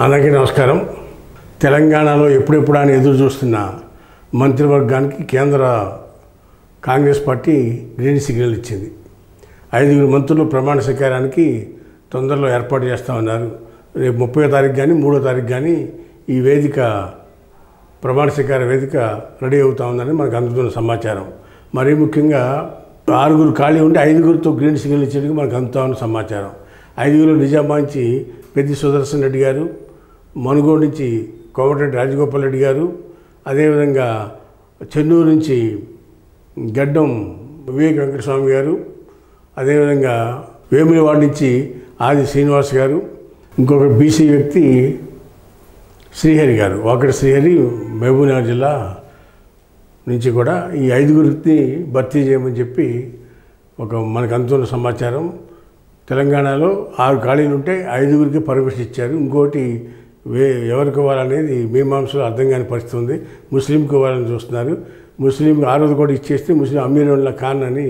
అందరికీ నమస్కారం. తెలంగాణలో ఎప్పుడెప్పుడు అని ఎదురు చూస్తున్న మంత్రివర్గానికి కేంద్ర కాంగ్రెస్ పార్టీ గ్రీన్ సిగ్నల్ ఇచ్చింది. 5 మంత్రులు ప్రమాణ స్వీకారానికి తొందరలో ఏర్పాటు చేస్తామన్నారు. రేపు 30వ తారీఖు కానీ 3వ తారీఖు కానీ ఈ వేదిక ప్రమాణ స్వీకార వేదిక రెడీ అవుతా ఉందని మనకు అందుతున్న సమాచారం. మరీ ముఖ్యంగా 6 ఖాళీ ఉంటే 5తో గ్రీన్ సిగ్నల్ ఇచ్చేందుకు మనకు అందుతా ఉన్న సమాచారం. 5 నిజామా నుంచి పెద్ది సుదర్శన్ రెడ్డి గారు, మనుగోడు నుంచి కోమటిరెడ్డి రాజగోపాల్ రెడ్డి గారు, అదేవిధంగా చెన్నూరు నుంచి గడ్డం వివేక్ వెంకటస్వామి గారు, అదేవిధంగా వేములవాడ నుంచి ఆది శ్రీనివాస్ గారు, ఇంకొక బీసీ వ్యక్తి శ్రీహరి గారు, వాకటి శ్రీహరి మహబూబ్నగర్ జిల్లా నుంచి కూడా ఈ 5 భర్తీ చేయమని చెప్పి మనకు అందుతున్న సమాచారం. తెలంగాణలో 6 ఖాళీలు ఉంటే 5 పర్మిషన్ ఇచ్చారు. ఇంకోటి ఎవరికి ఇవ్వాలనేది మీమాంసలో అర్థం కాని పరిస్థితి ఉంది. ముస్లింకి ఇవ్వాలని చూస్తున్నారు. ముస్లింకి 6 కూడా ఇచ్చేస్తే ముస్లిం అమీరుల్లా ఖాన్ అని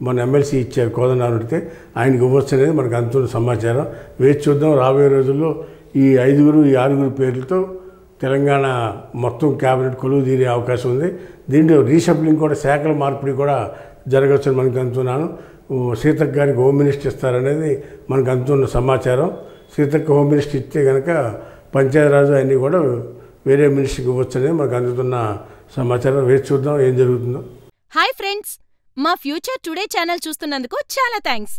మన ఎమ్మెల్సీ ఇచ్చారు కోదండరాం అడిగితే ఆయనకి ఇవ్వచ్చు అనేది మనకు అందుతున్న సమాచారం. వేచి చూద్దాం. రాబోయే రోజుల్లో ఈ 5 ఈ 6 పేర్లతో తెలంగాణ మొత్తం క్యాబినెట్ కొలువు తీరే అవకాశం ఉంది. దీంట్లో రీషఫ్లింగ్ కూడా శాఖల మార్పిడి కూడా జరగవచ్చని మనకు అందుతున్నాను. సీతక్క గారికి హోమ్ మినిస్టర్ ఇస్తారనేది మనకు అందుతున్న సమాచారం. సీతక్క హోమ్ మినిస్టర్ ఇస్తే కనుక పంచాయతీరాజు అన్నీ కూడా వేరే మినిస్టర్కి ఇవ్వచ్చు అనేది మనకు అందుతున్న సమాచారం. వేచి చూద్దాం ఏం జరుగుతుందో. హాయ్ ఫ్రెండ్స్, మా ఫ్యూచర్ టుడే ఛానల్ చూస్తున్నందుకు చాలా థ్యాంక్స్.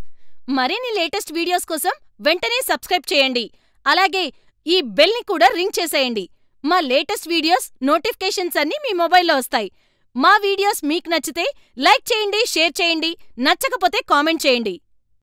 మరిన్ని లేటెస్ట్ వీడియోస్ కోసం వెంటనే సబ్స్క్రైబ్ చేయండి. అలాగే ఈ బెల్ని కూడా రింగ్ చేసేయండి. మా లేటెస్ట్ వీడియోస్ నోటిఫికేషన్స్ అన్నీ మీ మొబైల్లో వస్తాయి. మా వీడియోస్ మీకు నచ్చితే లైక్ చేయండి, షేర్ చేయండి, నచ్చకపోతే కామెంట్ చేయండి.